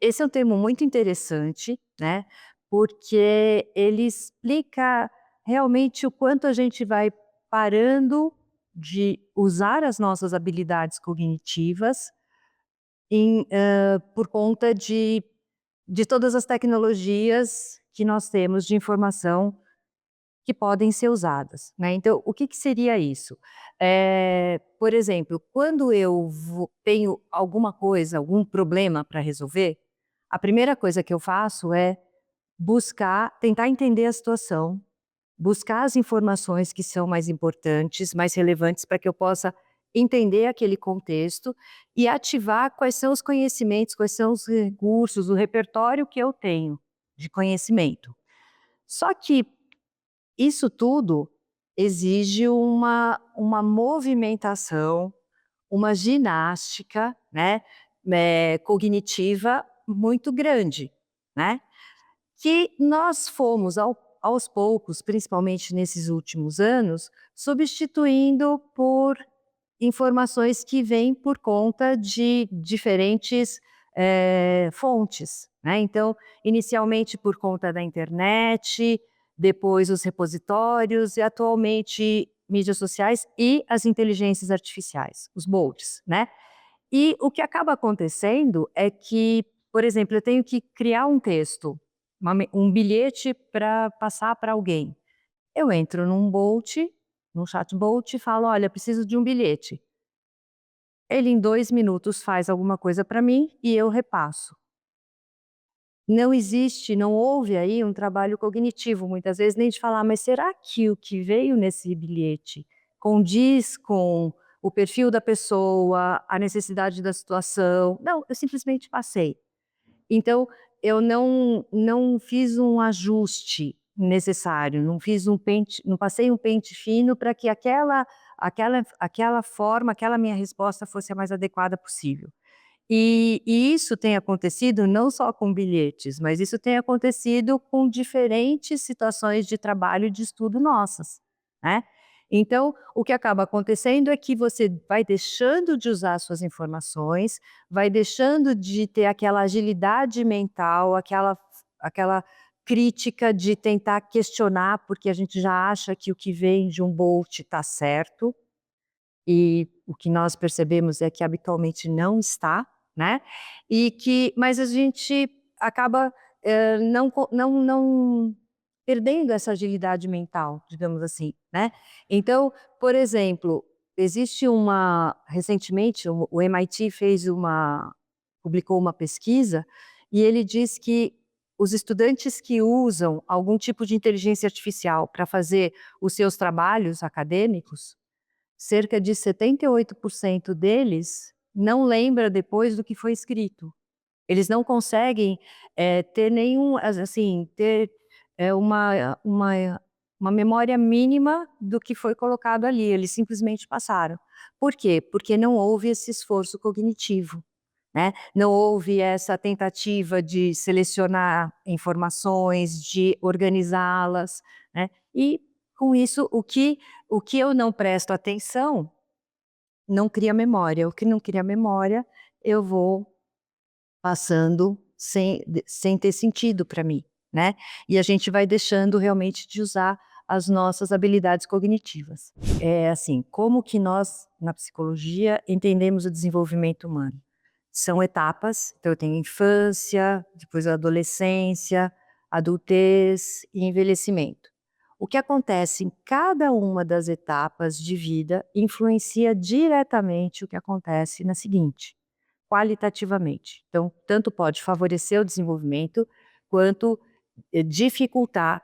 Esse é um termo muito interessante, né, porque ele explica realmente o quanto a gente vai parando de usar as nossas habilidades cognitivas por conta de todas as tecnologias que nós temos de informação que podem ser usadas, né. Então, o que que seria isso? Por exemplo, quando eu tenho alguma coisa, algum problema para resolver, a primeira coisa que eu faço é buscar, tentar entender a situação, buscar as informações que são mais importantes, mais relevantes para que eu possa entender aquele contexto e ativar quais são os conhecimentos, quais são os recursos, o repertório que eu tenho de conhecimento. Só que isso tudo exige uma movimentação, uma ginástica, né, cognitiva muito grande, né, que nós fomos aos poucos, principalmente nesses últimos anos, substituindo por informações que vêm por conta de diferentes, fontes, né. Então, inicialmente por conta da internet, depois os repositórios e atualmente mídias sociais e as inteligências artificiais, os bots, né. E o que acaba acontecendo é que, por exemplo, eu tenho que criar um texto, um bilhete para passar para alguém. Eu entro num chatbot e falo: "Olha, preciso de um bilhete". Ele em 2 minutos faz alguma coisa para mim e eu repasso. Não houve aí um trabalho cognitivo, muitas vezes, nem de falar: "Mas será que o que veio nesse bilhete condiz com o perfil da pessoa, a necessidade da situação?". Não, eu simplesmente passei. Então, eu não fiz um ajuste necessário, não passei um pente fino para que aquela forma, aquela minha resposta fosse a mais adequada possível. E isso tem acontecido não só com bilhetes, mas isso tem acontecido com diferentes situações de trabalho e de estudo nossas, né. Então, o que acaba acontecendo é que você vai deixando de usar suas informações, vai deixando de ter aquela agilidade mental, aquela crítica de tentar questionar, porque a gente já acha que o que vem de um bolt está certo, e o que nós percebemos é que habitualmente não está, né, mas a gente acaba, não perdendo essa agilidade mental, digamos assim, né. Então, por exemplo, existe recentemente o MIT publicou uma pesquisa, e ele diz que os estudantes que usam algum tipo de inteligência artificial para fazer os seus trabalhos acadêmicos, cerca de 78% deles não lembra depois do que foi escrito. Eles não conseguem, ter nenhum assim, ter, uma memória mínima do que foi colocado ali, eles simplesmente passaram. Por quê? Porque não houve esse esforço cognitivo, né, não houve essa tentativa de selecionar informações, de organizá-las, né, e com isso o que eu não presto atenção, não cria memória, o que não cria memória, eu vou passando sem ter sentido para mim, né. E a gente vai deixando realmente de usar as nossas habilidades cognitivas. É assim, como que nós, na psicologia, entendemos o desenvolvimento humano? São etapas, então eu tenho infância, depois a adolescência, adultez e envelhecimento. O que acontece em cada uma das etapas de vida influencia diretamente o que acontece na seguinte, qualitativamente. Então, tanto pode favorecer o desenvolvimento, quanto dificultar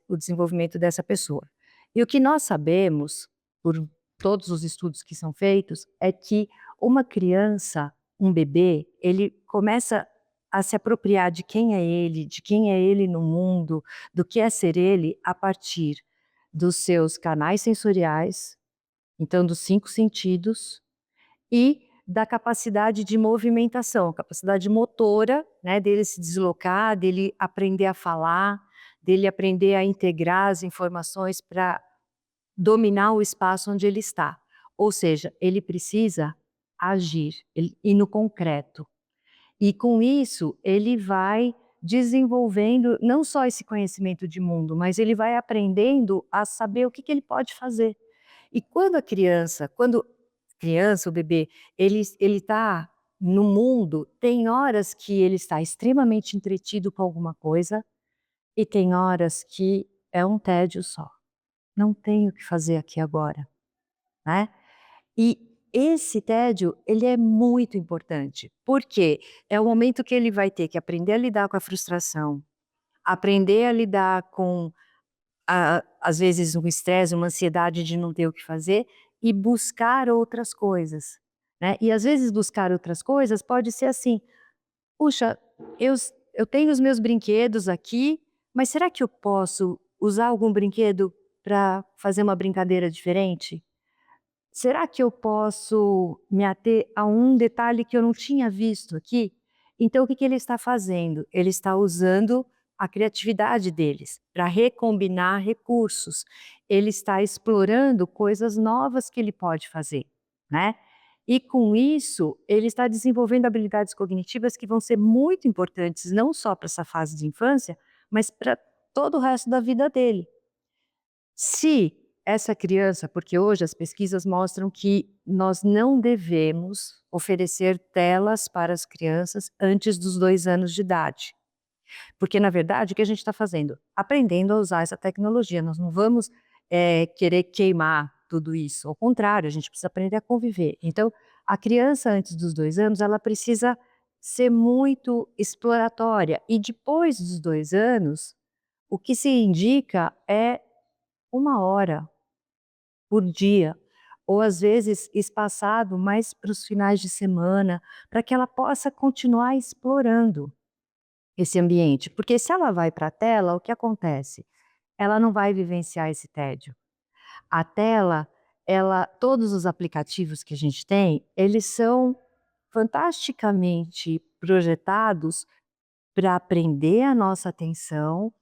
o desenvolvimento dessa pessoa. E o que nós sabemos, por todos os estudos que são feitos, é que uma criança, um bebê, ele começa a se apropriar de quem é ele no mundo, do que é ser ele, a partir dos seus canais sensoriais, então dos 5 sentidos, e da capacidade de movimentação, capacidade motora, né, dele se deslocar, dele aprender a falar, dele aprender a integrar as informações para dominar o espaço onde ele está. Ou seja, ele precisa agir, ir no concreto. E com isso, ele vai desenvolvendo não só esse conhecimento de mundo, mas ele vai aprendendo a saber o que ele pode fazer. E quando criança, o bebê, ele está no mundo, tem horas que ele está extremamente entretido com alguma coisa e tem horas que é um tédio só. Não tenho o que fazer aqui agora, né. E esse tédio, ele é muito importante, porque é o momento que ele vai ter que aprender a lidar com a frustração, aprender a lidar com às vezes um estresse, uma ansiedade de não ter o que fazer e buscar outras coisas, né. E às vezes buscar outras coisas pode ser assim: "Puxa, eu tenho os meus brinquedos aqui, mas será que eu posso usar algum brinquedo para fazer uma brincadeira diferente? Será que eu posso me ater a um detalhe que eu não tinha visto aqui?" Então o que ele está fazendo? Ele está usando a criatividade deles para recombinar recursos. Ele está explorando coisas novas que ele pode fazer, né. E com isso, ele está desenvolvendo habilidades cognitivas que vão ser muito importantes, não só para essa fase de infância, mas para todo o resto da vida dele. Se essa criança, porque hoje as pesquisas mostram que nós não devemos oferecer telas para as crianças antes dos 2 anos de idade, porque na verdade o que a gente está fazendo? Aprendendo a usar essa tecnologia, nós não vamos, querer queimar tudo isso, ao contrário, a gente precisa aprender a conviver. Então, a criança antes dos 2 anos, ela precisa ser muito exploratória e depois dos 2 anos, o que se indica é 1 hora por dia, ou às vezes espaçado mais para os finais de semana, para que ela possa continuar explorando esse ambiente, porque se ela vai para a tela, o que acontece? Ela não vai vivenciar esse tédio. A tela, todos os aplicativos que a gente tem, eles são fantasticamente projetados para prender a nossa atenção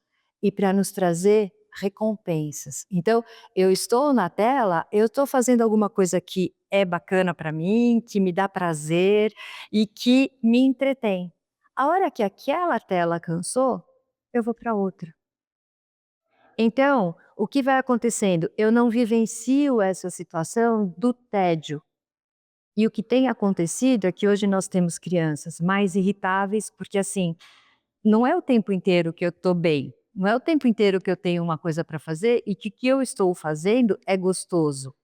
e para nos trazer recompensas. Então, eu estou na tela, eu estou fazendo alguma coisa que é bacana para mim, que me dá prazer e que me entretém. A hora que aquela tela cansou, eu vou para outra. Então, o que vai acontecendo? Eu não vivencio essa situação do tédio. E o que tem acontecido é que hoje nós temos crianças mais irritáveis, porque assim, não é o tempo inteiro que eu estou bem, não é o tempo inteiro que eu tenho uma coisa para fazer e que o que eu estou fazendo é gostoso,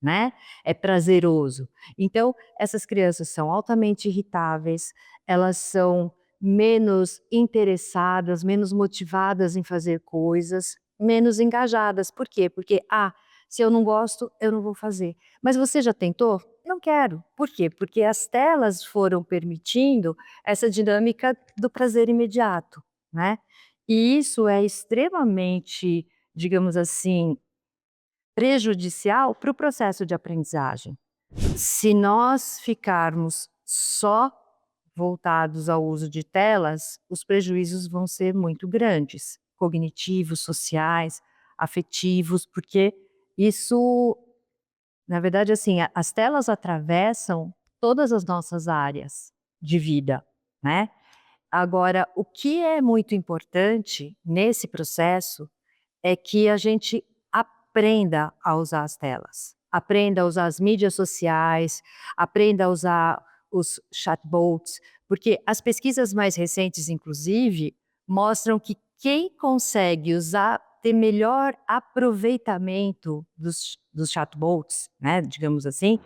né, é prazeroso. Então, essas crianças são altamente irritáveis, elas são menos interessadas, menos motivadas em fazer coisas, menos engajadas. Por quê? Porque: "Ah, se eu não gosto, eu não vou fazer". "Mas você já tentou?". "Não quero". Por quê? Porque as telas foram permitindo essa dinâmica do prazer imediato, né. E isso é extremamente, digamos assim, prejudicial para o processo de aprendizagem. Se nós ficarmos só voltados ao uso de telas, os prejuízos vão ser muito grandes, cognitivos, sociais, afetivos, porque isso, na verdade, assim, as telas atravessam todas as nossas áreas de vida, né. Agora, o que é muito importante nesse processo é que a gente aprenda a usar as telas, aprenda a usar as mídias sociais, aprenda a usar os chatbots, porque as pesquisas mais recentes, inclusive, mostram que quem consegue usar, ter melhor aproveitamento dos chatbots, né, digamos assim,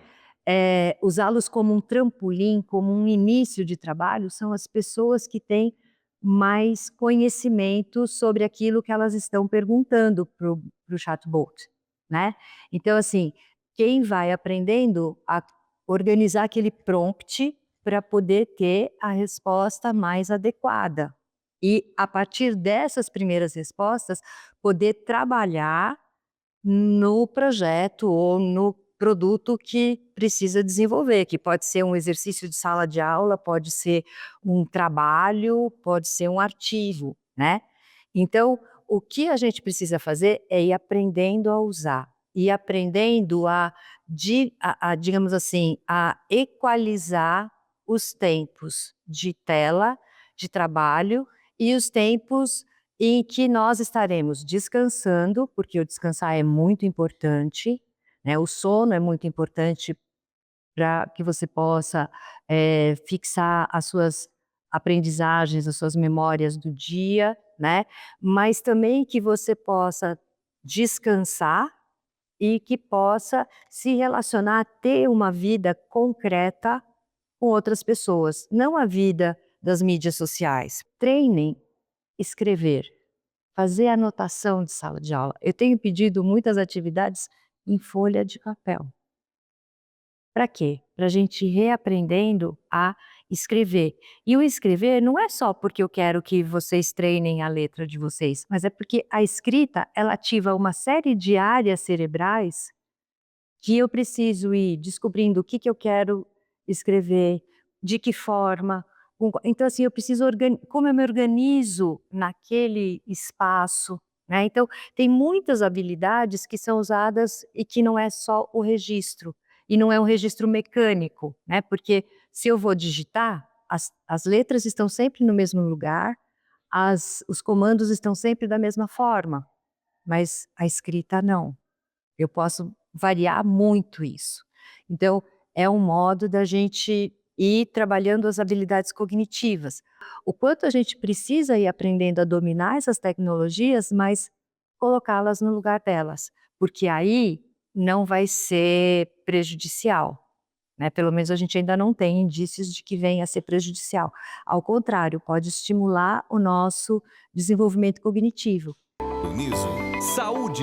usá-los como um trampolim, como um início de trabalho, são as pessoas que têm mais conhecimento sobre aquilo que elas estão perguntando para o chatbot, né. Então assim, quem vai aprendendo a organizar aquele prompt para poder ter a resposta mais adequada. E a partir dessas primeiras respostas, poder trabalhar no projeto ou no produto que precisa desenvolver, que pode ser um exercício de sala de aula, pode ser um trabalho, pode ser um artigo, né. Então, o que a gente precisa fazer é ir aprendendo a usar, ir aprendendo a digamos assim, a equalizar os tempos de tela, de trabalho e os tempos em que nós estaremos descansando, porque o descansar é muito importante, né, o sono é muito importante para que você possa, fixar as suas aprendizagens, as suas memórias do dia, né, mas também que você possa descansar e que possa se relacionar, ter uma vida concreta com outras pessoas, não a vida das mídias sociais. Treinem escrever, fazer anotação de sala de aula. Eu tenho pedido muitas atividades em folha de papel. Para quê? Para a gente ir reaprendendo a escrever. E o escrever não é só porque eu quero que vocês treinem a letra de vocês, mas é porque a escrita, ela ativa uma série de áreas cerebrais que eu preciso ir descobrindo o que que eu quero escrever, de que forma, então assim, eu preciso como eu me organizo naquele espaço, né, então tem muitas habilidades que são usadas e que não é só o registro, e não é um registro mecânico, né, porque se eu vou digitar, as letras estão sempre no mesmo lugar, os comandos estão sempre da mesma forma, mas a escrita não. Eu posso variar muito isso. Então, é um modo da gente ir trabalhando as habilidades cognitivas. O quanto a gente precisa ir aprendendo a dominar essas tecnologias, mas colocá-las no lugar delas, porque aí não vai ser prejudicial, né, pelo menos a gente ainda não tem indícios de que venha a ser prejudicial. Ao contrário, pode estimular o nosso desenvolvimento cognitivo. Nisso, saúde.